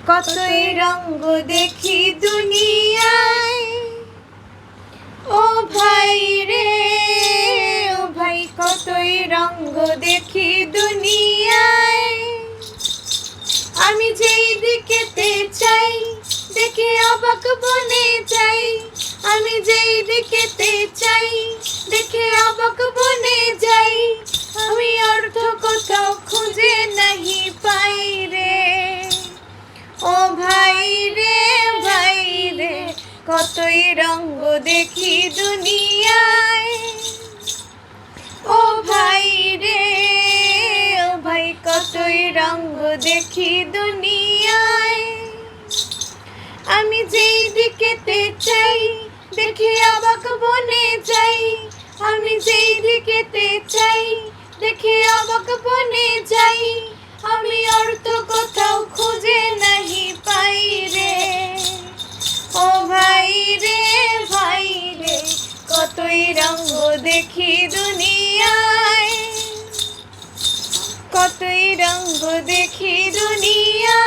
কতই রঙ্গ দেখি দুনিয়ায়। ও ভাই রে ও ভাই, কতই রঙ্গ দেখি দুনিয়ায়। আমি যেই দিকেতে চাই দেখে অবাক বনে যাই। আমি যেই দিকেতে চাই দেখে অবাক বনে যাই। আমি অর্থ কোথাও খুঁজে নাহি পাই রে। ও ভাই রে ভাই রে, কতই রঙ্গ দেখি দুনিয়ায়। ও ভাই রে ও ভাই, কতই রঙ্গ দেখি দুনিয়ায়। আমি যেই দিকেতে চাই দেখে অবাক বনে যাই। আমি যেই দিকেতে চাই দেখে অবাক বনে যাই। আমি অর্থ কোথাও খুঁজে নাহি পাই রে। ও ভাই রে ভাই রে, কতই রঙ্গ দেখি দুনিয়ায়। কতই রঙ্গ দেখি দুনিয়ায়।